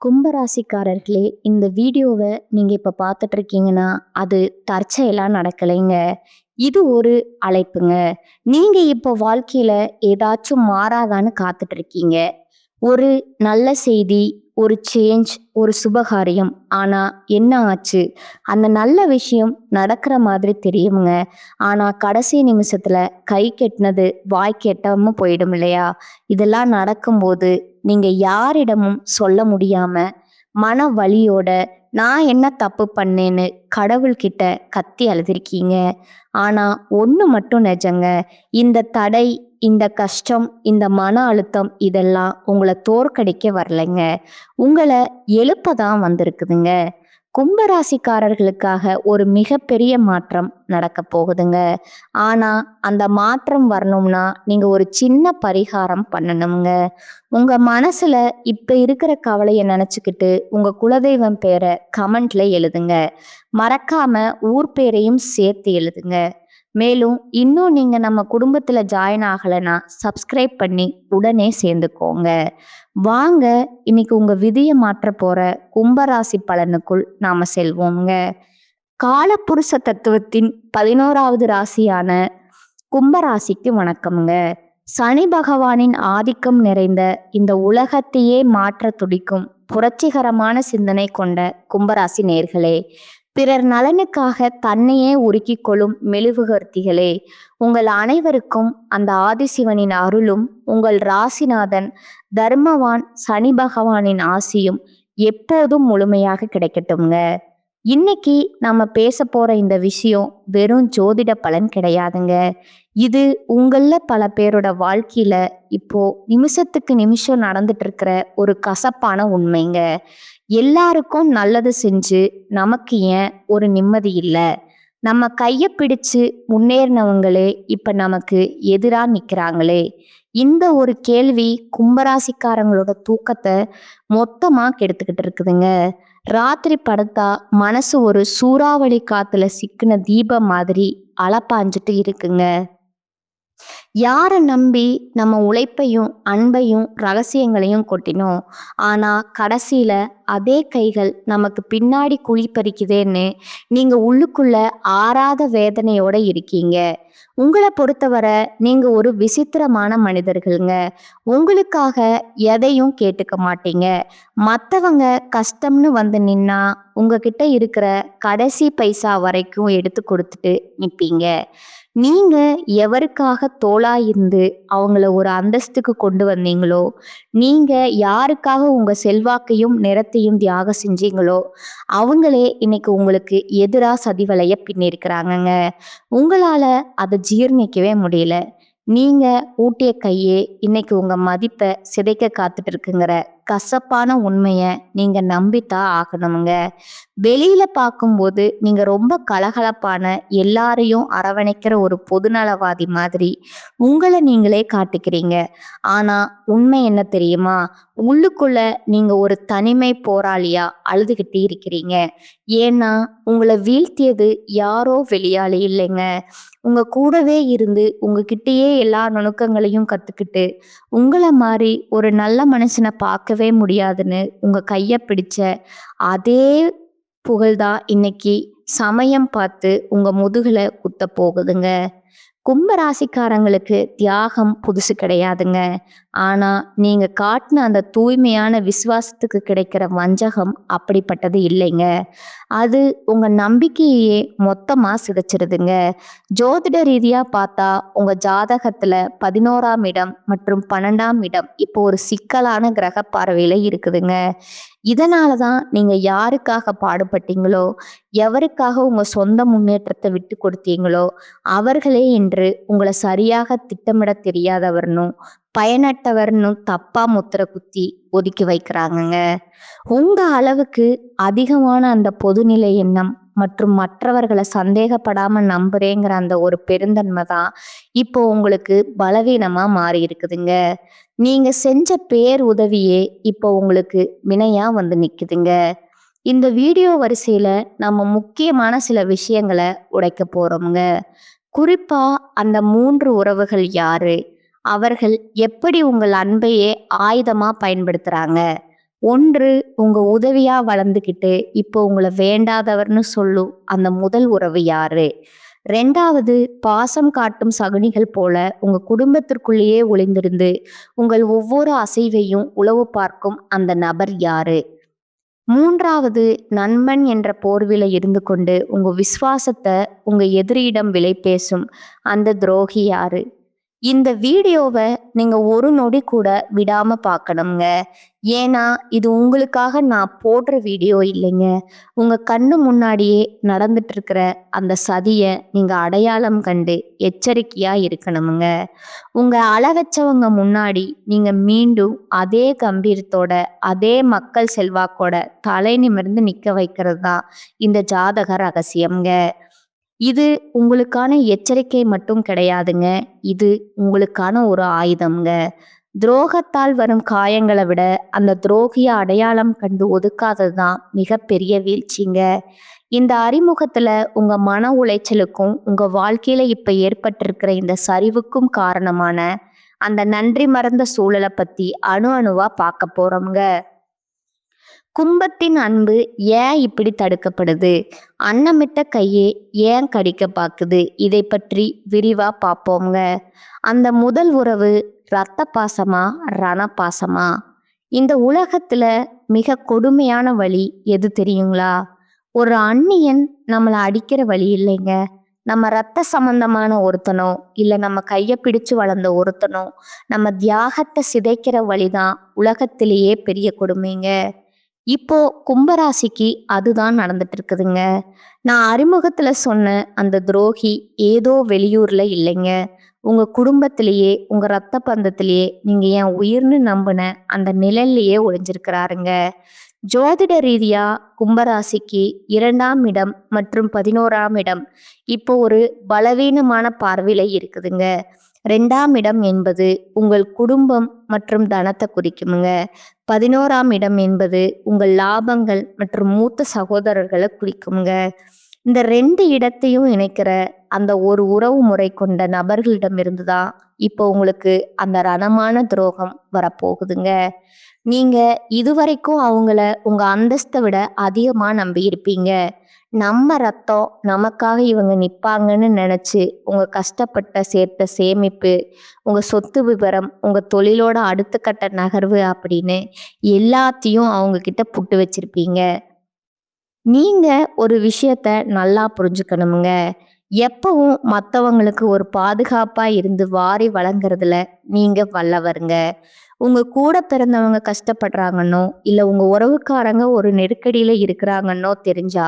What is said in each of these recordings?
கும்பராசிக்காரர்களே, இந்த வீடியோவை நீங்க இப்ப பார்த்துட்டு இருக்கீங்கன்னா, அது தற்செயலா நடக்கலைங்க. இது ஒரு அழைப்புங்க. நீங்க இப்போ வாழ்க்கையில ஏதாச்சும் மாறாதான்னு காத்துட்டு இருக்கீங்க. ஒரு நல்ல செய்தி, ஒரு சேஞ்ச், ஒரு சுபகாரியம். ஆனா என்ன ஆச்சு? அந்த நல்ல விஷயம் நடக்கிற மாதிரி தெரியுங்க. ஆனா கடைசி நிமிஷத்துல கை கெட்டினது வாய்க்கு எட்டாம போயிடும் இல்லையா? இதெல்லாம் நடக்கும்போது நீங்க யாரிடமும் சொல்ல முடியாம, மன வலியோட நான் என்ன தப்பு பண்ணேன்னு கடவுள்கிட்ட கத்தி அழுதுருக்கீங்க. ஆனா ஒண்ணு மட்டும் நிஜங்க. இந்த தடை, இந்த கஷ்டம், இந்த மன அழுத்தம் இதெல்லாம் உங்கள தோற்கடிக்க வரலைங்க. உங்கள எழுப்ப தான் வந்திருக்குதுங்க. கும்பராசிக்காரர்களுக்காக ஒரு மிகப்பெரிய மாற்றம் நடக்கப் போகுதுங்க. ஆனா அந்த மாற்றம் வரணும்னா நீங்க ஒரு சின்ன பரிகாரம் பண்ணணுங்க. உங்க மனசுல இப்ப இருக்கிற கவலைய நினைச்சுக்கிட்டு உங்க குலதெய்வம் பேரை கமெண்ட்ல எழுதுங்க. மறக்காம ஊர் பேரையும் சேர்த்து எழுதுங்க. மேலும் இன்னும் நீங்க நம்ம குடும்பத்துல ஜாயின் ஆகலைன்னா சப்ஸ்கிரைப் பண்ணி உடனே சேர்ந்துக்கோங்க. வாங்க, இன்னைக்கு உங்க விதியை மாற்ற போற கும்பராசி பலனுக்குள் நாம செல்வோங்க. காலபுருஷ தத்துவத்தின் 11வது ராசியான கும்பராசிக்கு வணக்கம்ங்க. சனி பகவானின் ஆதிக்கம் நிறைந்த இந்த உலகத்தையே மாற்ற துடிக்கும் புரட்சிகரமான சிந்தனை கொண்ட கும்பராசி நேர்களே, பிறர் நலனுக்காக தன்னையே உருக்கிக் கொள்ளும் மெழுகுவர்த்திகளே, உங்கள் அனைவருக்கும் அந்த ஆதிசிவனின் அருளும் உங்கள் ராசிநாதன் தர்மவான் சனி பகவானின் ஆசியும் எப்போதும் முழுமையாக கிடைக்கட்டும்ங்க. இன்னைக்கு நம்ம பேச போற இந்த விஷயம் வெறும் ஜோதிட பலன் கிடையாதுங்க. இது உங்கள பல பேரோட வாழ்க்கையில இப்போ நிமிஷத்துக்கு நிமிஷம் நடந்துட்டு இருக்கிற ஒரு கசப்பான உண்மைங்க. எல்லாருக்கும் நல்லது செஞ்சு நமக்கு ஏன் ஒரு நிம்மதி இல்லை? நம்ம கைய பிடிச்சு முன்னேறினவங்களே இப்ப நமக்கு எதிரா நிக்கிறாங்களே. இந்த ஒரு கேள்வி கும்பராசிக்காரங்களோட தூக்கத்தை மொத்தமா கெடுத்துக்கிட்டு இருக்குதுங்க. ராத்திரி படுத்தா மனசு ஒரு சூறாவளி காத்துல சிக்கின தீபம் மாதிரி அலப்பாஞ்சிட்டு இருக்குங்க. யாரை நம்பி நம்ம உழைப்பையும் அன்பையும் ரகசியங்களையும் கொட்டினோம். ஆனா கடைசியில அதே கைகள் நமக்கு பின்னாடி குழி பறிக்குதேன்னு நீங்க உள்ளுக்குள்ள ஆறாத வேதனையோட இருக்கீங்க. உங்களை பொறுத்தவரை நீங்க ஒரு விசித்திரமான மனிதர்கள்ங்க. உங்களுக்காக எதையும் கேட்டுக்க மாட்டீங்க. மற்றவங்க கஷ்டம்னு வந்து நின்னா உங்ககிட்ட இருக்கிற கடைசி பைசா வரைக்கும் எடுத்து கொடுத்துட்டு நிற்பீங்க. நீங்க எவருக்காக தோளா இருந்து அவங்கள ஒரு அந்தஸ்துக்கு கொண்டு வந்தீங்களோ, நீங்க யாருக்காக உங்க செல்வாக்கையும் நிறத்தையும் தியாகம் செஞ்சீங்களோ, அவங்களே இன்னைக்கு உங்களுக்கு எதிரா சதிவலைய பின்னிருக்கிறாங்கங்க. உங்களால அதை ஜீர்ணிக்கவே முடியல. நீங்க ஊட்டிய கையே இன்னைக்கு உங்க மதிப்பை சிதைக்க காத்துட்டு இருக்குங்கிற கசப்பான உண்மைய நீங்க நம்பித்தான் ஆகணுங்க. வெளியில பார்க்கும்போது நீங்க ரொம்ப கலகலப்பான, எல்லாரையும் அரவணைக்கிற ஒரு பொதுநலவாதி மாதிரி உங்களை நீங்களே காட்டிக்கிறீங்க. ஆனா உண்மை என்ன தெரியுமா? உள்ளுக்குள்ள நீங்க ஒரு தனிமை போராளியா அழுதுகிட்டே இருக்கிறீங்க. ஏன்னா உங்களை வீழ்த்தியது யாரோ வெளியாளி இல்லைங்க. உங்க கூடவே இருந்து உங்ககிட்டயே எல்லா நுணுக்கங்களையும் கத்துக்கிட்டு உங்களை மாதிரி ஒரு நல்ல மனுஷனை பார்க்கவே முடியாதுன்னு உங்க கைய பிடிச்ச அதே புகழ்தான் இன்னைக்கு சமயம் பார்த்து உங்க முதுகுல குத்த போகுதுங்க. கும்பராசிக்காரங்களுக்கு தியாகம் புதுசு கிடையாதுங்க. ஆனா நீங்க காட்டின அந்த தூய்மையான விசுவாசத்துக்கு கிடைக்கிற வஞ்சகம் அப்படிப்பட்டது இல்லைங்க. அது உங்க நம்பிக்கையே மொத்தமா சிதைச்சிருதுங்க. ஜோதிட ரீதியா பார்த்தா உங்க ஜாதகத்துல 11ஆம் இடம் மற்றும் 12ஆம் இடம் இப்போ ஒரு சிக்கலான கிரக பார்வையில இருக்குதுங்க. இதனாலதான் நீங்க யாருக்காக பாடுபட்டீங்களோ, எவருக்காக உங்க சொந்த முன்னேற்றத்தை விட்டு கொடுத்தீங்களோ, அவர்களே இன்று உங்களை சரியாக திட்டமிட தெரியாதவர்னும் பயனற்றவர்னு தப்பா முத்திர குத்தி ஒதுக்கி வைக்கிறாங்கங்க. உங்க அளவுக்கு அதிகமான அந்த பொதுநிலை எண்ணம் மற்றும் மற்றவர்களை சந்தேகப்படாம நம்புறேங்கிற அந்த ஒரு பெருந்தன்மை தான் இப்போ உங்களுக்கு பலவீனமா மாறி இருக்குதுங்க. நீங்க செஞ்ச பேர் உதவியே இப்போ உங்களுக்கு வினையா வந்து நிக்குதுங்க. இந்த வீடியோ வரிசையில நம்ம முக்கியமான சில விஷயங்களை உடைக்க போறோம்ங்க. குறிப்பா அந்த 3 உறவுகள் யாரு? அவர்கள் எப்படி உங்கள் அன்பையே ஆயுதமா பயன்படுத்துறாங்க? ஒன்று உங்க உதவியா வளர்ந்துக்கிட்டு இப்போ உங்களை வேண்டாதவர்னு சொல்லும் அந்த முதல் உறவு யாரு? 2வது பாசம் காட்டும் சகுனிகள் போல உங்க குடும்பத்திற்குள்ளேயே ஒளிந்திருந்து உங்கள் ஒவ்வொரு அசைவையும் உளவு பார்க்கும் அந்த நபர் யாரு? 3வது நண்பன் என்ற போர்வில இருந்து கொண்டு உங்க விசுவாசத்தை உங்க எதிரியிடம் விலை பேசும் அந்த துரோகி யாரு? இந்த வீடியோவை நீங்க ஒரு நொடி கூட விடாம பார்க்கணுங்க. ஏன்னா இது உங்களுக்காக நான் போடுற வீடியோ இல்லைங்க. உங்க கண்ணு முன்னாடியே நடந்துட்டு இருக்கிற அந்த சதியை நீங்க அடையாளம் கண்டு எச்சரிக்கையா இருக்கணுமுங்க. உங்க அளவச்சவங்க முன்னாடி நீங்க மீண்டும் அதே கம்பீரத்தோட அதே மக்கள் செல்வாக்கோட தலை நிமிர்ந்து நிக்க வைக்கிறது தான் இந்த ஜாதக ரகசியம்ங்க. இது உங்களுக்கான எச்சரிக்கை மட்டும் கிடையாதுங்க. இது உங்களுக்கான ஒரு ஆயுதம்ங்க. துரோகத்தால் வரும் காயங்களை விட அந்த துரோகிய அடையாளம் கண்டு ஒதுக்காதது தான் மிகப்பெரிய வீழ்ச்சிங்க. இந்த அறிமுகத்துல உங்க மன உளைச்சலுக்கும் உங்க வாழ்க்கையில இப்ப ஏற்பட்டிருக்கிற இந்த சரிவுக்கும் காரணமான அந்த நன்றி மறந்த சூழலை பத்தி அணு அணுவா பார்க்க போறோம்ங்க. கும்பத்தின் அன்பு ஏன் இப்படி தடுக்கப்படுது? அன்னமிட்ட கையே ஏன் கடிக்க பாக்குது? இதை பற்றி விரிவா பார்ப்போங்க. அந்த முதல் உறவு இரத்த பாசமா ரண பாசமா? இந்த உலகத்துல மிக கொடுமையான வழி எது தெரியுங்களா? ஒரு அந்நியன் நம்மளை அடிக்கிற வழி இல்லைங்க. நம்ம ரத்த சம்பந்தமான ஒருத்தனோ இல்ல நம்ம கையை பிடிச்சு வளர்ந்த ஒருத்தனோ நம்ம தியாகத்தை சிதைக்கிற வழிதான் உலகத்திலேயே பெரிய கொடுமைங்க. இப்போ கும்பராசிக்கு அதுதான் நடந்துட்டு இருக்குதுங்க. நான் அறிமுகத்துல சொன்ன அந்த துரோகி ஏதோ வெளியூர்ல இல்லைங்க. உங்க குடும்பத்திலேயே உங்க ரத்த பந்தத்திலேயே நீங்க என் உயிர்னு நம்பின அந்த நிழல்லையே ஒளிஞ்சிருக்கிறாருங்க. ஜோதிட ரீதியா கும்பராசிக்கு 2ஆம் இடம் மற்றும் 11ஆம் இடம் இப்போ ஒரு பலவீனமான பார்வையில இருக்குதுங்க. 2ஆம் இடம் என்பது உங்கள் குடும்பம் மற்றும் தனத்தை குறிக்குமுங்க. 11ஆம் இடம் என்பது உங்கள் லாபங்கள் மற்றும் மூத்த சகோதரர்களை குறிக்குமுங்க. இந்த 2 இடத்தையும் இணைக்கிற அந்த ஒரு உறவு முறை கொண்ட நபர்களிடமிருந்து தான் இப்போ உங்களுக்கு அந்த ரணமான துரோகம் வரப்போகுதுங்க. நீங்க இதுவரைக்கும் அவங்கள உங்க அந்தஸ்தை விட அதிகமா நம்பி இருப்பீங்க. நம்ம ரத்தம் நமக்காக இவங்க நிப்பாங்கன்னு நினைச்சு உங்க கஷ்டப்பட்ட சேர்த்த சேமிப்பு, உங்க சொத்து விவரம், உங்க தொழிலோட அடுத்த கட்ட நகர்வு அப்படின்னு எல்லாத்தையும் அவங்க கிட்ட புட்டு வச்சிருப்பீங்க. நீங்க ஒரு விஷயத்த நல்லா புரிஞ்சுக்கணுமுங்க. எப்பவும் மற்றவங்களுக்கு ஒரு பாதுகாப்பா இருந்து வாரி வழங்குறதுல நீங்க வல்லவருங்க. உங்க கூட பிறந்தவங்க கஷ்டப்படுறாங்கன்னோ இல்ல உங்க உறவுக்காரங்க ஒரு நெருக்கடியில இருக்கிறாங்கன்னோ தெரிஞ்சா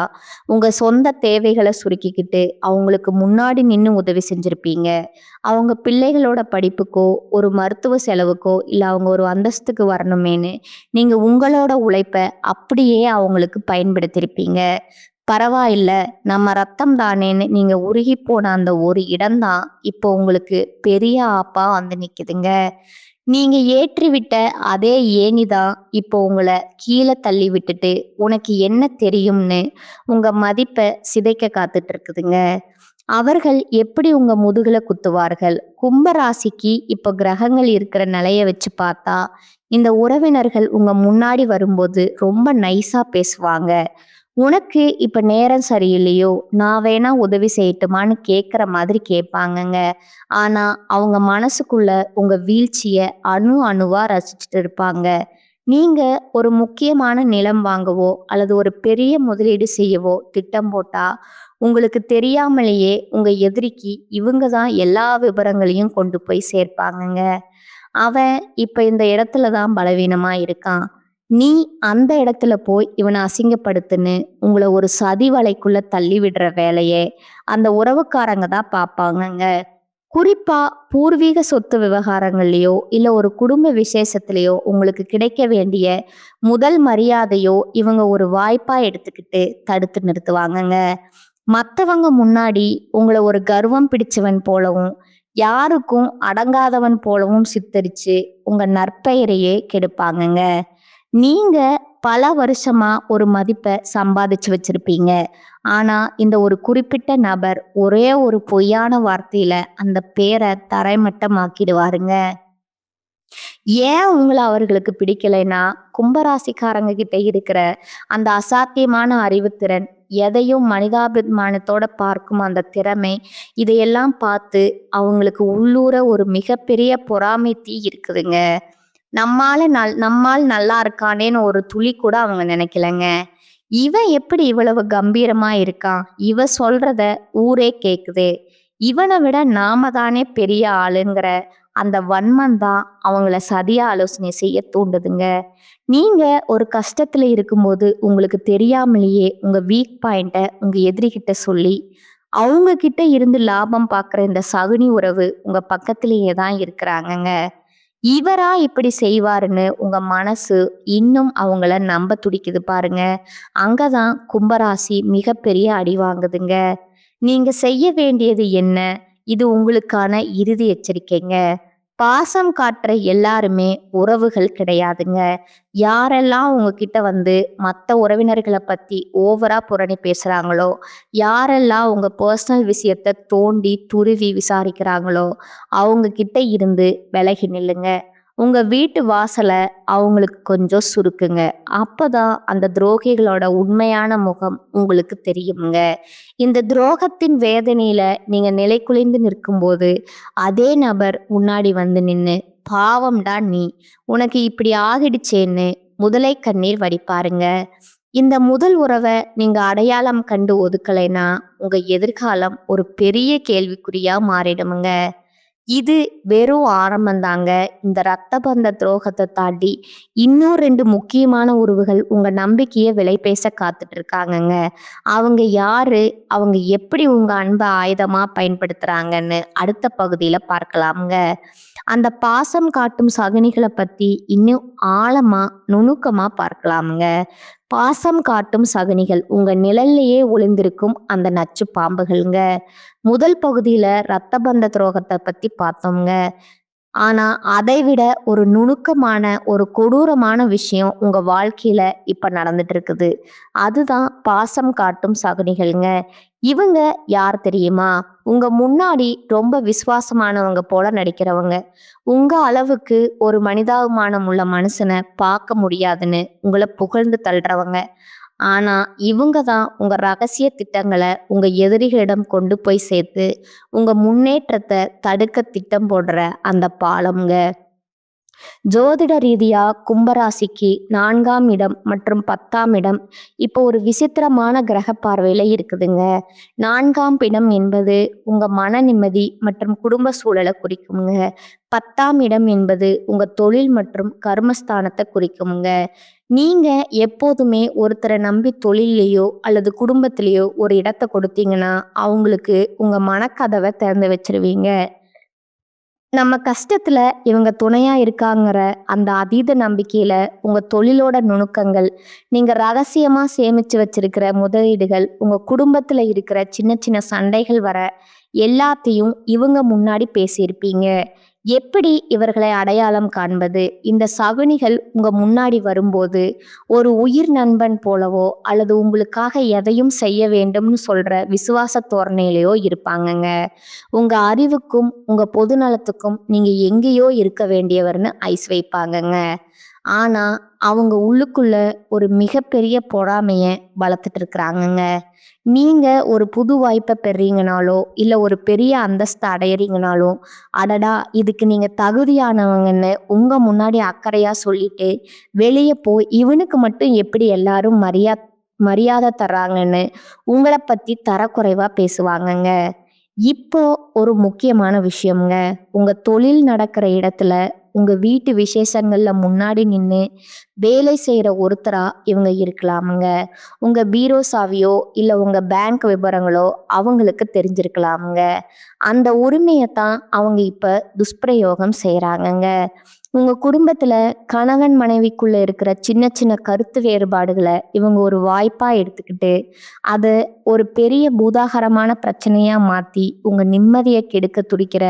உங்க சொந்த தேவைகளை சுருக்கிக்கிட்டு அவங்களுக்கு முன்னாடி நின்று உதவி செஞ்சிருப்பீங்க. அவங்க பிள்ளைகளோட படிப்புக்கோ ஒரு மருத்துவ செலவுக்கோ இல்ல அவங்க ஒரு அந்தஸ்துக்கு வரணுமேனு நீங்க உங்களோட உழைப்பை அப்படியே அவங்களுக்கு பயன்படுத்தியிருப்பீங்க. பரவாயில்ல, நம்ம ரத்தம் தானேன்னு நீங்க உருகி போன அந்த ஒரு இடம்தான் இப்போ உங்களுக்கு பெரிய ஆப்பா வந்து நிக்குதுங்க. நீங்க ஏற்றிவிட்ட அதே ஏணிதான் இப்போ உங்களை கீழே தள்ளி விட்டுட்டு உனக்கு என்ன தெரியும்னு உங்க மதிப்பை சிதைக்க காத்துட்டு இருக்குதுங்க. அவர்கள் எப்படி உங்க முதுகுல குத்துவார்கள்? கும்ப ராசிக்கு இப்போ கிரகங்கள் இருக்கிற நிலைய வச்சு பார்த்தா இந்த உறவினர்கள் உங்க முன்னாடி வரும்போது ரொம்ப நைஸா பேசுவாங்க. உனக்கு இப்ப நேரம் சரியில்லையோ, நான் வேணா உதவி செய்யட்டுமான்னு கேட்குற மாதிரி கேட்பாங்கங்க. ஆனா அவங்க மனசுக்குள்ள உங்க வீழ்ச்சிய அணு அணுவா ரசிச்சுட்டு இருப்பாங்க. நீங்க ஒரு முக்கியமான நிலம் வாங்கவோ அல்லது ஒரு பெரிய முதலீடு செய்யவோ திட்டம் போட்டா உங்களுக்கு தெரியாமலேயே உங்க எதிரிக்கு இவங்க தான் எல்லா விவரங்களையும் கொண்டு போய் சேர்ப்பாங்கங்க. அவன் இப்ப இந்த இடத்துல தான் பலவீனமா இருக்கான். நீ அந்த இடத்துல போய் இவனை அசிங்கப்படுத்துன்னு உங்களை ஒரு சதி வலைக்குள்ள தள்ளி விடுற வேலையே அந்த உறவுக்காரங்க தான் பார்ப்பாங்கங்க. குறிப்பா பூர்வீக சொத்து விவகாரங்கள்லயோ இல்ல ஒரு குடும்ப விசேஷத்திலேயோ உங்களுக்கு கிடைக்க வேண்டிய முதல் மரியாதையோ இவங்க ஒரு வாய்ப்பா எடுத்துக்கிட்டு தடுத்து நிறுத்துவாங்கங்க. மற்றவங்க முன்னாடி உங்களை ஒரு கர்வம் பிடிச்சவன் போலவும் யாருக்கும் அடங்காதவன் போலவும் சித்தரிச்சு உங்க நற்பெயரையே கெடுப்பாங்கங்க. நீங்க பல வருஷமா ஒரு மதிப்பை சம்பாதிச்சு வச்சிருப்பீங்க. ஆனா இந்த ஒரு குறிப்பிட்ட நபர் ஒரே ஒரு பொய்யான வார்த்தையில அந்த பேரை தரைமட்டமாக்கிடுவாருங்க. ஏன் உங்கள அவர்களுக்கு பிடிக்கலைன்னா, கும்பராசிக்காரங்க கிட்ட இருக்கிற அந்த அசாத்தியமான அறிவுத்திறன், எதையும் மனிதாபிமானத்தோட பார்க்கும் அந்த திறமை, இதையெல்லாம் பார்த்து அவங்களுக்கு உள்ளூர ஒரு மிகப்பெரிய பொறாமை தீ இருக்குதுங்க. நம்மால் நல்லா இருக்கானேன்னு ஒரு துளி கூட அவங்க நினைக்கலங்க. இவன் எப்படி இவ்வளவு கம்பீரமா இருக்கான்? இவ சொல்றத ஊரே கேக்குதே. இவன விட நாம தானே பெரிய ஆளுங்கிற அந்த வன்மம் தான் அவங்கள சதியா ஆலோசனை செய்ய தூண்டுதுங்க. நீங்க ஒரு கஷ்டத்துல இருக்கும்போது உங்களுக்கு தெரியாமலேயே உங்க வீக் பாயிண்ட்ட உங்க எதிரிகிட்ட சொல்லி, அவங்க கிட்ட இருந்து லாபம் பார்க்குற இந்த சகுனி உறவு உங்க பக்கத்திலேயே தான் இருக்கிறாங்கங்க. இவரா இப்படி செய்வாருன்னு உங்க மனசு இன்னும் அவங்கள நம்ப துடிக்குது பாருங்க. அங்கதான் கும்பராசி மிகப்பெரிய அடி வாங்குதுங்க. நீங்க செய்ய வேண்டியது என்ன? இது உங்களுக்கான இறுதி எச்சரிக்கைங்க. பாசம் காட்டுற எல்லாருமே உறவுகள் கிடையாதுங்க. யாரெல்லாம் உங்ககிட்ட வந்து மற்ற உறவினர்களை பத்தி ஓவரா புரணி பேசுறாங்களோ, யாரெல்லாம் உங்க பர்சனல் விஷயத்த தோண்டி துருவி விசாரிக்கிறாங்களோ, அவங்க கிட்ட இருந்து விலகி நில்லுங்க. உங்க வீட்டு வாசல அவங்களுக்கு கொஞ்சம் சுருக்குங்க. அப்பதான் அந்த துரோகிகளோட உண்மையான முகம் உங்களுக்கு தெரியுங்க. இந்த துரோகத்தின் வேதனையில நீங்க நிலைகுலைந்து நிற்கும்போது, அதே நபர் முன்னாடி வந்து நின்னு, "பாவம்டா நீ, உனக்கு இப்படி ஆகிடுச்சேன்னு" முதலை கண்ணீர் வடிப்பாருங்க. இந்த முதல் உறவ நீங்க அடையாளம் கண்டு ஒதுக்கலைன்னா, உங்க எதிர்காலம் ஒரு பெரிய கேள்விக்குறியா மாறிடுமுங்க. இது வெறும் ஆரம்பந்தாங்க. இந்த ரத்த பந்த துரோகத்த தாண்டி இன்னும் 2 முக்கியமான உறவுகள் உங்க நம்பிக்கைய விலை பேச காத்துட்டு இருக்காங்கங்க. அவங்க யாரு? அவங்க எப்படி உங்க அன்ப ஆயுதமா பயன்படுத்துறாங்கன்னு அடுத்த பகுதியில பார்க்கலாம்ங்க. அந்த பாசம் காட்டும் சகுனிகள பத்தி இன்னும் ஆழமா, நுணுக்கமா பார்க்கலாம்ங்க. பாசம் காட்டும் சகுனிகள் உங்க நிழல்லையே ஒளிந்திருக்கும் அந்த நச்சு பாம்புகள்ங்க. முதல் பகுதியில ரத்த பந்த துரோகத்தை பத்தி பார்த்தோம்ங்க. ஆனா அதை விட ஒரு நுணுக்கமான ஒரு கொடூரமான விஷயம் உங்க வாழ்க்கையில இப்ப நடந்துட்டு இருக்குது. அதுதான் பாசம் காட்டும் சகுனிகள்ங்க. இவங்க யார் தெரியுமா? உங்க முன்னாடி ரொம்ப விசுவாசமானவங்க போல நடிக்கிறவங்க. உங்க அளவுக்கு ஒரு மனிதாபிமானம் உள்ள மனுஷனை பார்க்க முடியாதுன்னு உங்களை புகழ்ந்து தள்ளுறவங்க. ஆனா இவங்க தான் உங்க ரகசிய திட்டங்களை உங்க எதிரிகளிடம் கொண்டு போய் சேர்த்து உங்க முன்னேற்றத்தை தடுக்க திட்டம் போடுற அந்த பாலம்ங்க. ஜோதிட ரீதியா கும்பராசிக்கு 4ஆம் இடம் மற்றும் 10ஆம் இடம் இப்போ ஒரு விசித்திரமான கிரக பார்வையில இருக்குதுங்க. 4ஆம் இடம் என்பது உங்க மன நிம்மதி மற்றும் குடும்ப சூழலை குறிக்குங்க. 10ஆம் இடம் என்பது உங்க தொழில் மற்றும் கர்மஸ்தானத்தை குறிக்குங்க. நீங்க எப்போதுமே ஒருத்தரை நம்பி தொழிலையோ அல்லது குடும்பத்திலேயோ ஒரு இடத்தை கொடுத்தீங்கன்னா அவங்களுக்கு உங்க மனக்கதவை திறந்து வச்சிருவீங்க. நம்ம கஷ்டத்துல இவங்க துணையா இருக்காங்கிற அந்த அதீத நம்பிக்கையில உங்க தொழிலோட நுணுக்கங்கள், நீங்க ரகசியமா சேமிச்சு வச்சிருக்கிற முதலீடுகள், உங்க குடும்பத்துல இருக்கிற சின்ன சின்ன சண்டைகள் வர எல்லாத்தையும் இவங்க முன்னாடி பேசியிருப்பீங்க. எப்படி இவர்களை அடையாளம் காண்பது? இந்த சகுனிகள் உங்க முன்னாடி வரும்போது ஒரு உயிர் நண்பன் போலவோ அல்லது உங்களுக்காக எதையும் செய்ய வேண்டும்னு சொல்ற விசுவாச தோரணையிலையோ இருப்பாங்கங்க. உங்க அறிவுக்கும் உங்க பொது நலத்துக்கும் நீங்க எங்கேயோ இருக்க வேண்டியவர்னு ஐஸ் வைப்பாங்கங்க. ஆனா அவங்க உள்ளுக்குள்ள ஒரு மிகப்பெரிய பொறாமைய வளர்த்துட்டு இருக்கிறாங்கங்க. நீங்க ஒரு புது வாய்ப்பை பெறீங்கனாலோ இல்ல ஒரு பெரிய அந்தஸ்தை அடையறீங்கனாலோ, அடடா இதுக்கு நீங்க தகுதியானவங்கன்னு உங்க முன்னாடி அக்கறையா சொல்லிட்டு வெளியே போய் இவனுக்கு மட்டும் எப்படி எல்லாரும் மரியாதை தர்றாங்கன்னு உங்களை பத்தி தரக்குறைவா பேசுவாங்கங்க. இப்போ ஒரு முக்கியமான விஷயம்ங்க. உங்க தொழில் நடக்கிற இடத்துல உங்க வீட்டு விசேஷங்கள்ல முன்னாடி நின்று வேலை செய்யற ஒருத்தரா இவங்க இருக்கலாமுங்க. உங்க பீரோ சாவியோ இல்ல உங்க பேங்க் விவரங்களோ அவங்களுக்கு தெரிஞ்சிருக்கலாமுங்க. அந்த உரிமையைத்தான் அவங்க இப்ப துஷ்பிரயோகம் செய்யறாங்கங்க. உங்க குடும்பத்துல கணவன் மனைவிக்குள்ள இருக்கிற சின்ன சின்ன கருத்து வேறுபாடுகளை இவங்க ஒரு வாய்ப்பா எடுத்துக்கிட்டு அது ஒரு பெரிய பூதாகரமான பிரச்சனையா மாத்தி உங்க நிம்மதியை கெடுக்க துடிக்கிற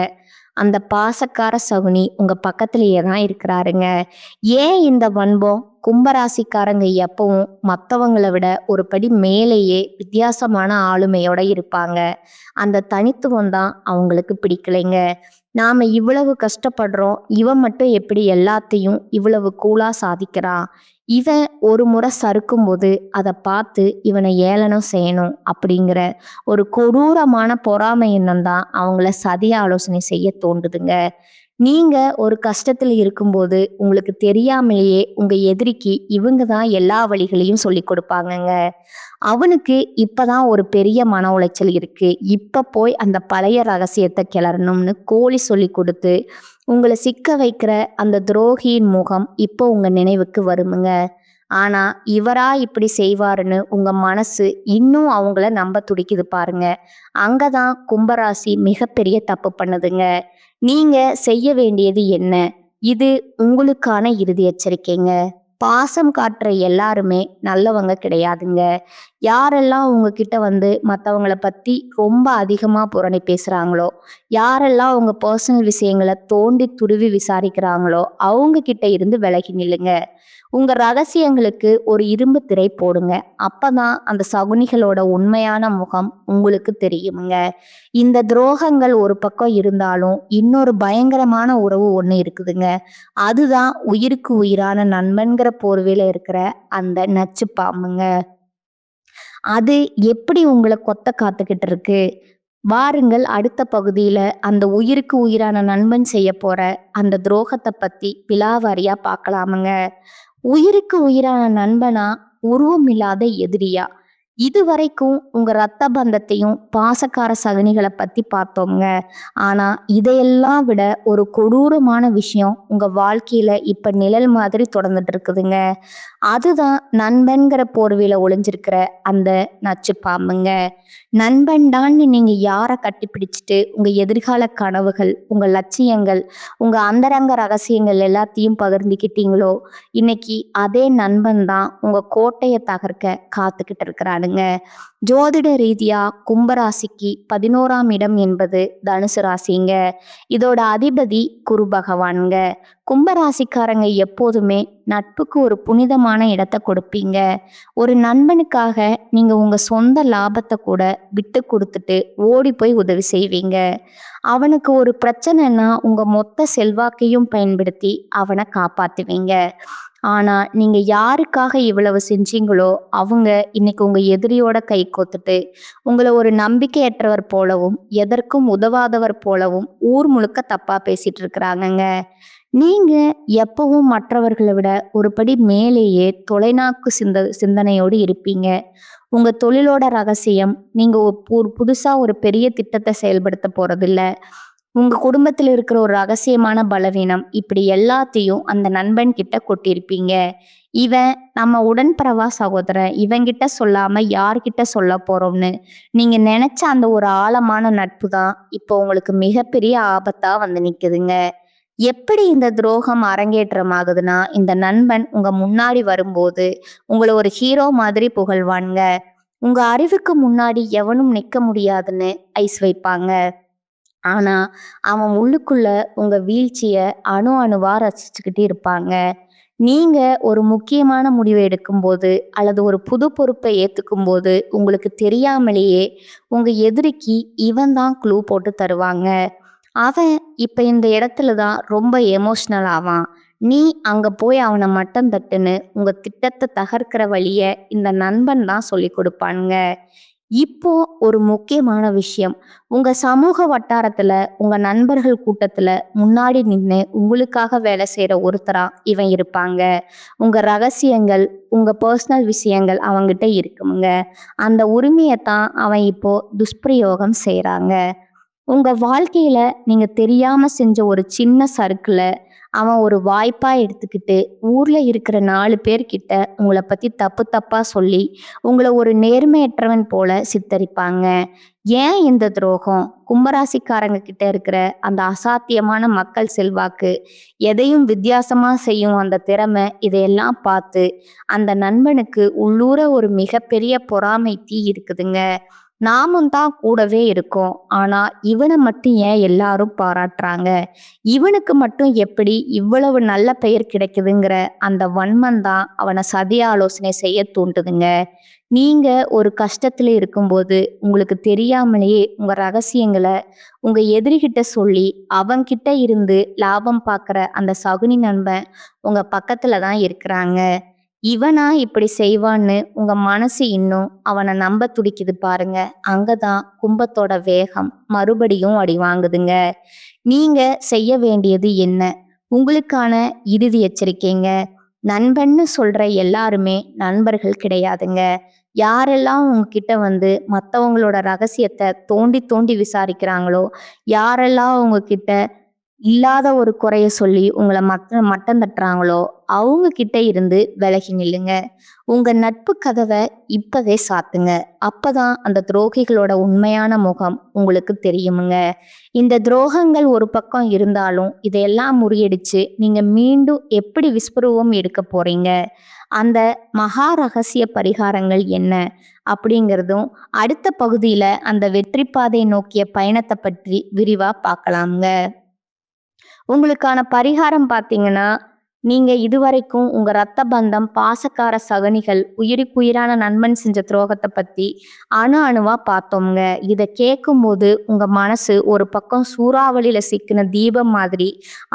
அந்த பாசக்கார சகுனி உங்க பக்கத்திலேயே தான் இருக்கிறாருங்க. ஏன் இந்த வன்பம்? கும்பராசிக்காரங்க எப்பவும் மற்றவங்கள விட ஒரு படி மேலேயே வித்தியாசமான ஆளுமையோட இருப்பாங்க. அந்த தனித்துவம் தான் அவங்களுக்கு பிடிக்கலைங்க. நாம இவ்வளவு கஷ்டப்படுறோம், இவன் மட்டும் எப்படி எல்லாத்தையும் இவ்வளவு கூலா சாதிக்கிறான், இவன் ஒரு முறை சறுக்கும்போது அதை பார்த்து இவனை ஏளனம் செய்யணும் அப்படிங்கிற ஒரு கொடூரமான பொறாமை எண்ணம் தான் அவங்கள சதி ஆலோசனை செய்ய தோண்டுதுங்க. நீங்க ஒரு கஷ்டத்துல இருக்கும்போது உங்களுக்கு தெரியாமலேயே உங்க எதிரிக்கு இவங்க தான் எல்லா வழிகளையும் சொல்லி கொடுப்பாங்கங்க. அவனுக்கு இப்பதான் ஒரு பெரிய மன உளைச்சல் இருக்கு, இப்ப போய் அந்த பழைய ரகசியத்தை கிளறணும்னு கோழி சொல்லி கொடுத்து உங்களை சிக்க வைக்கிற அந்த துரோகியின் முகம் இப்போ உங்க நினைவுக்கு வருமுங்க. ஆனா இவரா இப்படி செய்வாருன்னு உங்க மனசு இன்னும் அவங்கள நம்ப துடிக்குது பாருங்க. அங்கதான் கும்பராசி மிகப்பெரிய தப்பு பண்ணுதுங்க. நீங்க செய்ய வேண்டியது என்ன? இது உங்களுக்கான இறுதி எச்சரிக்கைங்க. பாசம் காட்டுற எல்லாருமே நல்லவங்க கிடையாதுங்க. யாரெல்லாம் உங்ககிட்ட வந்து மற்றவங்கள பத்தி ரொம்ப அதிகமா புரணி பேசுறாங்களோ, யாரெல்லாம் உங்க பர்சனல் விஷயங்களை தோண்டி துருவி விசாரிக்கிறாங்களோ அவங்க கிட்ட இருந்து விலகி நில்லுங்க. உங்க ரகசியங்களுக்கு ஒரு இரும்பு திரை போடுங்க. அப்பதான் அந்த சகுனிகளோட உண்மையான முகம் உங்களுக்கு தெரியுங்க. இந்த துரோகங்கள் ஒரு பக்கம் இருந்தாலும் இன்னொரு பயங்கரமான உறவு ஒண்ணு இருக்குதுங்க. அதுதான் உயிருக்கு உயிரான நண்பன்கிற போர்வையில இருக்கிற அந்த நச்சு பாம்புங்க. அது எப்படி உங்களை கொத்த காத்துக்கிட்டு இருக்கு? வாருங்கள், அடுத்த பகுதியில அந்த உயிருக்கு உயிரான நண்பன் செய்ய போற அந்த துரோகத்தை பத்தி விலாவாரியா பார்க்கலாமுங்க. உயிருக்கு உயிரான நண்பனா, உருவம் இல்லாத எதிரியா? இதுவரைக்கும் உங்க ரத்த பந்தத்தையும் பாசக்கார சகனிகளை பத்தி பார்த்தோம்ங்க. ஆனா இதையெல்லாம் விட ஒரு கொடூரமான விஷயம் உங்க வாழ்க்கையில இப்ப நிழல் மாதிரி தொடர்ந்துட்டு இருக்குதுங்க. அதுதான் நண்பன்கிற போர்வையில ஒளிஞ்சிருக்கிற அந்த நச்சு பாம்புங்க. நண்பன்டான்னு நீங்க யாரை கட்டிப்பிடிச்சிட்டு உங்க எதிர்கால கனவுகள், உங்க லட்சியங்கள், உங்க அந்தரங்க ரகசியங்கள் எல்லாத்தையும் பகிர்ந்துக்கிட்டீங்களோ, இன்னைக்கு அதே நண்பன் தான் உங்க கோட்டையை தகர்க்க காத்துக்கிட்டு இருக்கிறானுங்க. ஜோதிட ரீதியா கும்பராசிக்கு 11ஆம் இடம் என்பது தனுசு ராசிங்க. இதோட அதிபதி குரு பகவான்ங்க. கும்பராசிக்காரங்க எப்போதுமே நட்புக்கு ஒரு புனிதமான இடத்தை கொடுப்பீங்க. ஒரு நண்பனுக்காக நீங்க உங்க சொந்த லாபத்தை கூட விட்டு கொடுத்துட்டு ஓடி போய் உதவி செய்வீங்க. அவனுக்கு ஒரு பிரச்சனைன்னா உங்க மொத்த செல்வாக்கையும் பயன்படுத்தி அவனை காப்பாத்துவீங்க. ஆனா நீங்க யாருக்காக இவ்வளவு செஞ்சீங்களோ அவங்க இன்னைக்கு உங்க எதிரியோட கை கோத்துட்டு உங்களை ஒரு நம்பிக்கையற்றவர் போலவும் எதற்கும் உதவாதவர் போலவும் ஊர் முழுக்க தப்பா பேசிட்டு இருக்கிறாங்கங்க. நீங்க எப்பவும் மற்றவர்களை விட ஒரு படி மேலேயே தொலைநோக்கு சிந்தனையோடு இருப்பீங்க. உங்க தொழிலோட ரகசியம், நீங்க புதுசா ஒரு பெரிய திட்டத்தை செயல்படுத்த போறதில்ல, உங்க குடும்பத்தில் இருக்கிற ஒரு ரகசியமான பலவீனம், இப்படி எல்லாத்தையும் அந்த நண்பன் கிட்ட கொட்டியிருப்பீங்க. இவன் நம்ம உடன்பிறவா சகோதரன், இவன்கிட்ட சொல்லாம யார்கிட்ட சொல்ல போறோம்னு நீங்க நினைச்ச அந்த ஒரு ஆழமான நட்பு தான் இப்போ உங்களுக்கு மிகப்பெரிய ஆபத்தா வந்து நிக்குதுங்க. எப்படி இந்த துரோகம் அரங்கேற்றம் ஆகுதுன்னா, இந்த நண்பன் உங்க முன்னாடி வரும்போது உங்களை ஒரு ஹீரோ மாதிரி புகழ்வானுங்க. உங்க அறிவுக்கு முன்னாடி எவனும் நிக்க முடியாதுன்னு ஐஸ் வைப்பாங்க. ஆனா அவன் உள்ளுக்குள்ள உங்க வீழ்ச்சிய அணு அணுவா ரசிச்சுக்கிட்டு இருப்பாங்க. நீங்க ஒரு முக்கியமான முடிவை எடுக்கும்போது அல்லது ஒரு புது பொறுப்பை ஏத்துக்கும் போது உங்களுக்கு தெரியாமலேயே உங்க எதிரிக்கு இவன் தான் க்ளூ போட்டு தருவாங்க. அவன் இப்ப இந்த இடத்துல தான் ரொம்ப எமோஷனல் ஆவான். நீ அங்க போய் அவனை மட்டம் தட்டுன்னு உங்க திட்டத்தை தகர்க்கிற வழிய இந்த நண்பன் தான் சொல்லி கொடுப்பானுங்க. இப்போ ஒரு முக்கியமான விஷயம், உங்க சமூக வட்டாரத்துல உங்க நண்பர்கள் கூட்டத்துல முன்னாடி நின்று உங்களுக்காக வேலை செய்யற ஒருத்தரா இவன் இருப்பாங்க. உங்க ரகசியங்கள், உங்க பர்சனல் விஷயங்கள் அவங்கிட்ட இருக்குங்க. அந்த உரிமையைத்தான் அவன் இப்போ துஷ்பிரயோகம் செய்யறாங்க. உங்க வாழ்க்கையில நீங்க தெரியாம செஞ்ச ஒரு சின்ன சறுக்குல அவன் ஒரு வாய்ப்பா எடுத்துக்கிட்டு ஊர்ல இருக்கிற 4 பேர்கிட்ட உங்களை பத்தி தப்பு தப்பா சொல்லி உங்களை ஒரு நேர்மையற்றவன் போல சித்தரிப்பாங்க. ஏன் இந்த துரோகம்? கும்பராசிக்காரங்க கிட்ட இருக்கிற அந்த அசாத்தியமான மக்கள் செல்வாக்கு, எதையும் வித்தியாசமா செய்யும் அந்த திறமை, இதையெல்லாம் பார்த்து அந்த நண்பனுக்கு உள்ளூர ஒரு மிகப்பெரிய பொறாமை தீ இருக்குதுங்க. நாமும் தான் கூடவே இருக்கோம். ஆனா இவனை மட்டும் ஏன் எல்லாரும் பாராட்டுறாங்க? இவனுக்கு மட்டும் எப்படி இவ்வளவு நல்ல பெயர் கிடைக்குதுங்கிற அந்த வன்மம் தான் அவனை சதி ஆலோசனை செய்ய தூண்டுதுங்க. நீங்க ஒரு கஷ்டத்துல இருக்கும்போது உங்களுக்கு தெரியாமலேயே உங்க ரகசியங்களை உங்க எதிரிகிட்ட சொல்லி அவன்கிட்ட இருந்து லாபம் பார்க்குற அந்த சகுனி நண்பன் உங்க பக்கத்துல தான் இருக்கிறாங்க. இவனா இப்படி செய்வான்னு உங்க மனசு இன்னும் அவனை நம்ப துடிக்குது பாருங்க. அங்கதான் கும்பத்தோட வேகம் மறுபடியும் அடி வாங்குதுங்க. நீங்க செய்ய வேண்டியது என்ன? உங்களுக்கான இறுதி எச்சரிக்கைங்க. நண்பன்னு சொல்ற எல்லாருமே நண்பர்கள் கிடையாதுங்க. யாரெல்லாம் உங்ககிட்ட வந்து மத்தவங்களோட ரகசியத்தை தோண்டி தோண்டி விசாரிக்கிறாங்களோ, யாரெல்லாம் உங்ககிட்ட இல்லாத ஒரு குறைய சொல்லி உங்களை மட்டம் தட்டுறாங்களோ, அவங்க கிட்ட இருந்து விலகி நில்லுங்க. உங்க நட்பு கதவை இப்பவே சாத்துங்க. அப்பதான் அந்த துரோகிகளோட உண்மையான முகம் உங்களுக்கு தெரியுமுங்க. இந்த துரோகங்கள் ஒரு பக்கம் இருந்தாலும் இதையெல்லாம் முறியடிச்சு நீங்க மீண்டும் எப்படி விஸ்வரூபம் எடுக்க போறீங்க? அந்த மகா ரகசிய பரிகாரங்கள் என்ன அப்படிங்கிறதும் அடுத்த பகுதியில அந்த வெற்றி பாதை நோக்கிய பயணத்தை பற்றி விரிவா பார்க்கலாம்ங்க. உங்களுக்கான பரிகாரம் பார்த்தீங்கன்னா, நீங்க இதுவரைக்கும் உங்க ரத்த பந்தம், பாசக்கார சகனிகள், உயிருக்குயிரான நண்பன் செஞ்ச துரோகத்த பத்தி அணு அணுவா பார்த்தோம்ங்க. இத கேட்கும்போது உங்க மனசு ஒரு பக்கம் சூறாவளியில சிக்கின தீபம் மாதிரி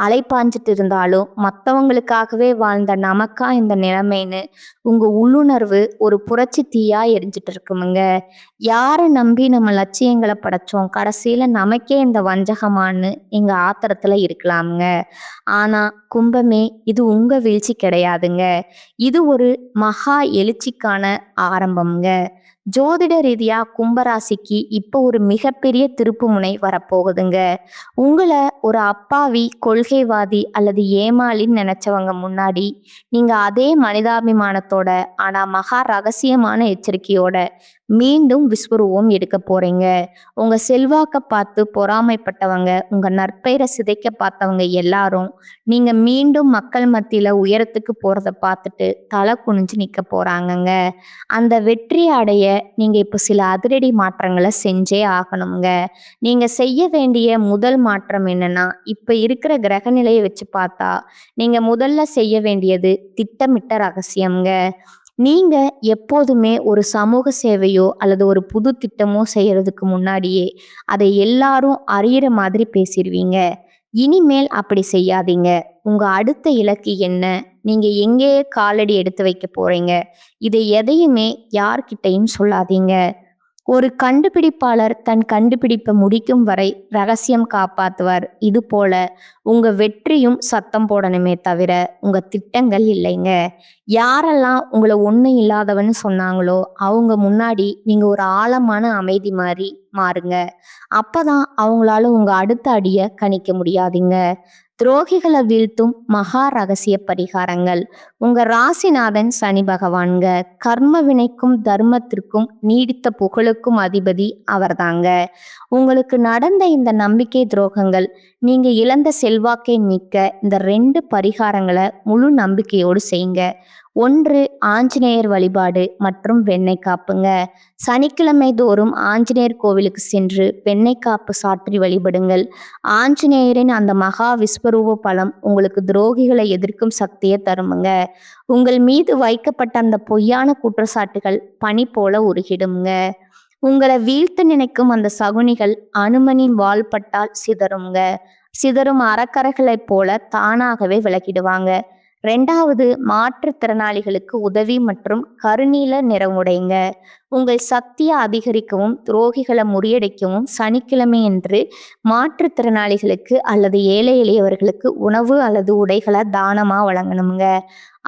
அலைப்பாஞ்சிட்டு இருந்தாலும், மத்தவங்களுக்காகவே வாழ்ந்த நமக்கா இந்த நிலைமைன்னு உங்க உள்ளுணர்வு ஒரு புரட்சி தீயா எரிஞ்சிட்டு இருக்குமுங்க. யார நம்பி நம்ம லட்சியங்களை படைச்சோம், கடைசியில நமக்கே இந்த வஞ்சகமான்னு நீங்க ஆத்திரத்துல இருக்கலாம்ங்க. ஆனா கும்பமே, இது உங்க வீழ்ச்சி கிடையாதுங்க. இது ஒரு மகா எழுச்சிக்கான ஆரம்பம்ங்க. ஜோதிட ரீதியா கும்பராசிக்கு இப்போ ஒரு மிகப்பெரிய திருப்புமுனை வரப்போகுதுங்க. உங்களை ஒரு அப்பாவி, கொள்கைவாதி அல்லது ஏமாளின்னு நினைச்சவங்க முன்னாடி நீங்க அதே மனிதாபிமானத்தோட ஆனா மகா ரகசியமான எச்சரிக்கையோட மீண்டும் விஸ்வரூபம் எடுக்க போறீங்க. உங்க செல்வாக்க பார்த்து பொறாமைப்பட்டவங்க, உங்க நற்பெயரை சிதைக்க பார்த்தவங்க எல்லாரும் நீங்க மீண்டும் மக்கள் மத்தியில உயரத்துக்கு போறத பார்த்துட்டு தலை குனிஞ்சு நிக்க போறாங்கங்க. அந்த வெற்றி அடைய நீங்க இப்போ சில அதிரடி மாற்றங்களை செஞ்சே ஆகணுங்க. நீங்க செய்ய வேண்டிய முதல் மாற்றம் என்னன்னா, இப்ப இருக்கிற கிரக நிலையை வச்சு பார்த்தா நீங்க முதல்ல செய்ய வேண்டியது திட்டமிட்ட ரகசியம்ங்க. நீங்க எப்போதுமே ஒரு சமூக சேவையோ அல்லது ஒரு புது திட்டமோ செய்யறதுக்கு முன்னாடியே அதை எல்லாரும் அறியிற மாதிரி பேசிடுவீங்க. இனிமேல் அப்படி செய்யாதீங்க. உங்க அடுத்த இலக்கு என்ன? நீங்க எங்கே காலடி எடுத்து வைக்க போறீங்க? இதை எதையுமே யார்கிட்டையும் சொல்லாதீங்க. ஒரு கண்டுபிடிப்பாளர் தன் கண்டுபிடிப்பை முடிக்கும் வரை ரகசியம் காப்பாத்துவார். இது போல உங்க வெற்றியும் சத்தம் போடணுமே தவிர உங்க திட்டங்கள் இல்லைங்க. யாரெல்லாம் உங்களை ஒண்ணும் இல்லாதவன்னு சொன்னாங்களோ அவங்க முன்னாடி நீங்க ஒரு ஆழமான அமைதி மாதிரி மாறுங்க. அப்பதான் அவங்களால உங்க அடுத்த அடிய கணிக்க முடியாதுங்க. துரோகிகளை வீழ்த்தும் மகா ரகசிய பரிகாரங்கள். உங்க ராசிநாதன் சனி பகவான்க. கர்ம வினைக்கும் தர்மத்திற்கும் நீடித்த புகழுக்கும் அதிபதி அவர்தாங்க. உங்களுக்கு நடந்த இந்த நம்பிக்கை துரோகங்கள், நீங்க இழந்த செல்வாக்கை மீட்க இந்த 2 பரிகாரங்களை முழு நம்பிக்கையோடு செய்யுங்க. 1, ஆஞ்சநேயர் வழிபாடு மற்றும் வெண்ணெய் காப்புங்க. சனிக்கிழமை தோறும் ஆஞ்சநேயர் கோவிலுக்கு சென்று வெண்ணெய் காப்பு சாற்றி வழிபடுங்கள். ஆஞ்சநேயரின் அந்த மகா விஸ்வரூப பலம் உங்களுக்கு துரோகிகளை எதிர்க்கும் சக்தியை தருமுங்க. உங்கள் மீது வைக்கப்பட்ட அந்த பொய்யான குற்றச்சாட்டுகள் பனி போல உருகிடுங்க. உங்களை வீழ்த்த நினைக்கும் அந்த சகுனிகள் அனுமனின் வாள்பட்டால் சிதறுங்க. சிதறும் அறக்கரைகளைப் போல தானாகவே விலகிடுவாங்க. 2வது, மாற்றுத்திறனாளிகளுக்கு உதவி மற்றும் கருநீல நிறமுடைங்க. உங்கள் சக்தியை அதிகரிக்கவும் துரோகிகளை முறியடிக்கவும் சனிக்கிழமையன்று மாற்றுத்திறனாளிகளுக்கு அல்லது ஏழை எளியவர்களுக்கு உணவு அல்லது உடைகளை தானமா வழங்கணுங்க.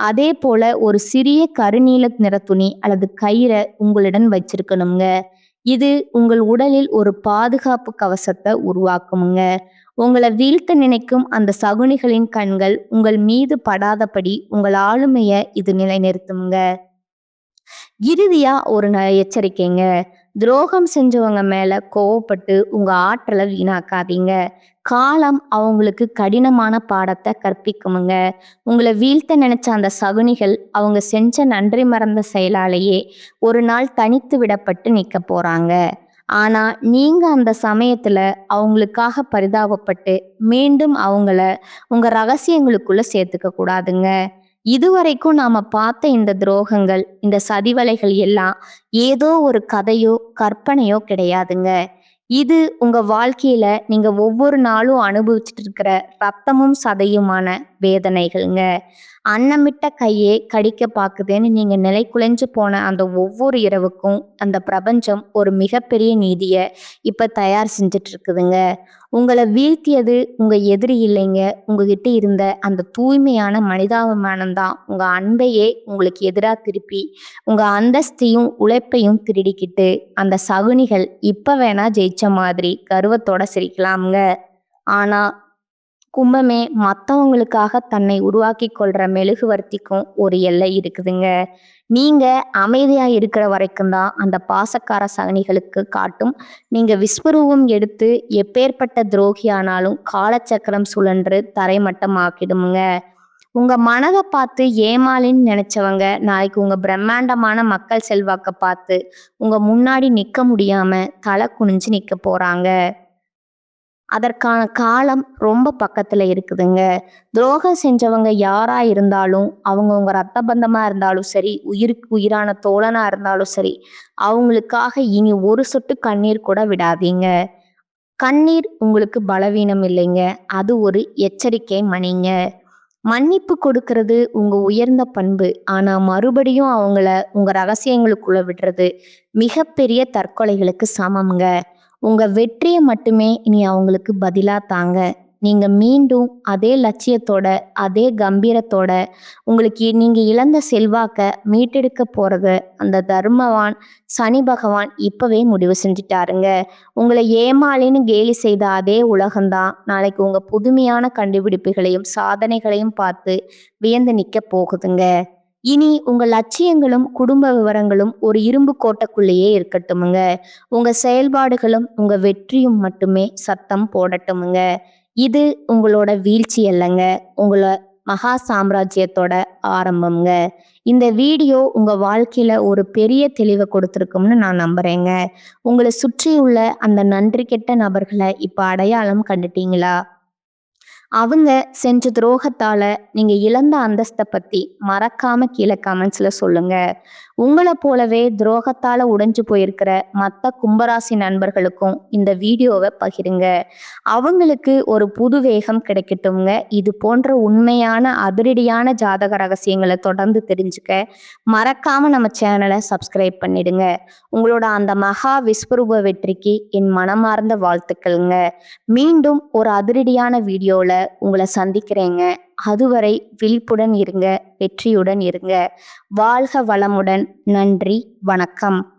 அதே போல ஒரு சிறிய கருநீல நிற துணி அல்லது கயிறை உங்களுடன் வச்சிருக்கணுங்க. இது உங்கள் உடலில் ஒரு பாதுகாப்பு கவசத்தை உருவாக்குமுங்க. உங்களை வீழ்த்த நினைக்கும் அந்த சகுனிகளின் கண்கள் உங்கள் மீது படாதபடி உங்கள் ஆளுமையை இது நிலைநிறுத்துங்க. இறுதியா ஒரு எச்சரிக்கைங்க. துரோகம் செஞ்சவங்க மேல கோவப்பட்டு உங்க ஆற்றலை வீணாக்காதீங்க. காலம் அவங்களுக்கு கடினமான பாடத்தை கற்பிக்குமுங்க. உங்களை வீழ்த்த நினைச்ச அந்த சகுனிகள் அவங்க செஞ்ச நன்றி மறந்த செயலாலேயே ஒரு நாள் தனித்து விடப்பட்டு நிற்க போறாங்க. ஆனா நீங்க அந்த சமயத்துல அவங்களுக்காக பரிதாபப்பட்டு மீண்டும் அவங்கள உங்க ரகசியங்களுக்குள்ள சேர்த்துக்க கூடாதுங்க. இதுவரைக்கும் நாம பார்த்த இந்த துரோகங்கள், இந்த சதிவலைகள் எல்லாம் ஏதோ ஒரு கதையோ கற்பனையோ கிடையாதுங்க. இது உங்க வாழ்க்கையில நீங்க ஒவ்வொரு நாளும் அனுபவிச்சுட்டு இருக்கிற ரத்தமும் சதையுமான வேதனைகள்ங்க. அன்னமிட்ட கையே கடிக்க பாக்குதேன்னு நீங்க நிலைகுலைஞ்சு போன அந்த ஒவ்வொரு இரவுக்கும் அந்த பிரபஞ்சம் ஒரு மிகப்பெரிய நீதிய இப்ப தயார் செஞ்சுட்டு இருக்குதுங்க. உங்களை வீழ்த்தியது உங்க எதிரி இல்லைங்க. உங்ககிட்ட இருந்த அந்த தூய்மையான மனிதாபிமானம் தான் உங்க அன்பையே உங்களுக்கு எதிராக திருப்பி உங்க அந்தஸ்தையும் உழைப்பையும் திருடிக்கிட்டு அந்த சகுனிகள் இப்ப வேணா ஜெயிச்ச மாதிரி கர்வத்தோட சிரிக்கலாமுங்க. ஆனா கும்பமே மத்தவங்களுக்காக தன்னை உருவாக்கி கொள்ற மெழுகுவர்த்திக்கும் ஒரு எல்லை இருக்குதுங்க. நீங்க அமைதியா இருக்கிற வரைக்கும் தான் அந்த பாசக்கார சகனிகளுக்கு காட்டும். நீங்க விஸ்வரூபம் எடுத்து எப்பேற்பட்ட துரோகியானாலும் காலச்சக்கரம் சுழன்று தரைமட்டமாக்கிடுமுங்க. உங்க மனதை பார்த்து ஏமாளின்னு நினைச்சவங்க நாளைக்கு உங்க பிரம்மாண்டமான மக்கள் செல்வாக்க பார்த்து உங்க முன்னாடி நிக்க முடியாம தலை குனிஞ்சு நிக்க போறாங்க. அதற்கான காலம் ரொம்ப பக்கத்துல இருக்குதுங்க. துரோகம் செஞ்சவங்க யாரா இருந்தாலும், அவங்க உங்க ரத்த பந்தமா இருந்தாலும் சரி, உயிருக்கு உயிரான தோழனா இருந்தாலும் சரி, அவங்களுக்காக இனி ஒரு சொட்டு கண்ணீர் கூட விடாதீங்க. கண்ணீர் உங்களுக்கு பலவீனம் இல்லைங்க. அது ஒரு எச்சரிக்கை மணிங்க. மன்னிப்பு கொடுக்கறது உங்க உயர்ந்த பண்பு. ஆனா மறுபடியும் அவங்கள உங்க ரகசியங்களுக்குள்ள விடுறது மிகப்பெரிய தற்கொலைகளுக்கு சமம்ங்க. உங்க வெற்றியை மட்டுமே இனி அவங்களுக்கு பதிலா தாங்க. நீங்க மீண்டும் அதே லட்சியத்தோட அதே கம்பீரத்தோட உங்களுக்கு நீங்க இழந்த செல்வாக்க மீட்டெடுக்க போறத அந்த தர்மவான் சனி பகவான் இப்பவே முடிவு செஞ்சுட்டாருங்க. உங்களை ஏமாளின்னு கேலி செய்த அதே உலகம்தான் நாளைக்கு உங்க புதுமையான கண்டுபிடிப்புகளையும் சாதனைகளையும் பார்த்து வியந்து நிக்க போகுதுங்க. இனி உங்க லட்சியங்களும் குடும்ப விவரங்களும் ஒரு இரும்பு கோட்டைக்குள்ளேயே இருக்கட்டுமுங்க. உங்க செயல்பாடுகளும் உங்க வெற்றியும் மட்டுமே சத்தம் போடட்டுமுங்க. இது உங்களோட வீழ்ச்சி அல்லங்க, உங்களோட மகா சாம்ராஜ்யத்தோட ஆரம்பம்ங்க. இந்த வீடியோ உங்க வாழ்க்கையில ஒரு பெரிய தெளிவை கொடுத்துருக்கும்னு நான் நம்புறேங்க. உங்களை சுற்றியுள்ள அந்த நன்றி கெட்ட நபர்களை இப்ப அடையாளம் கண்டுட்டீங்களா? அவங்க செஞ்ச துரோகத்தால நீங்க இழந்த அந்தஸ்தை பத்தி மறக்காம கீழே கமெண்ட்ஸ்ல சொல்லுங்க. உங்களை போலவே துரோகத்தால உடைஞ்சு போயிருக்கிற மற்ற கும்பராசி நண்பர்களுக்கும் இந்த வீடியோவை பகிருங்க. அவங்களுக்கு ஒரு புது வேகம் கிடைக்கட்டும்ங்க. இது போன்ற உண்மையான அதிரடியான ஜாதக ரகசியங்களை தொடர்ந்து தெரிஞ்சுக்க மறக்காம நம்ம சேனலை சப்ஸ்கிரைப் பண்ணிடுங்க. உங்களோட அந்த மகா விஸ்வரூப வெற்றிக்கு என் மனமார்ந்த வாழ்த்துக்கள்ங்க. மீண்டும் ஒரு அதிரடியான வீடியோல உங்களை சந்திக்கிறேங்க. அதுவரை விழிப்புடன் இருங்க, வெற்றியுடன் இருங்க. வாழ்க வளமுடன். நன்றி, வணக்கம்.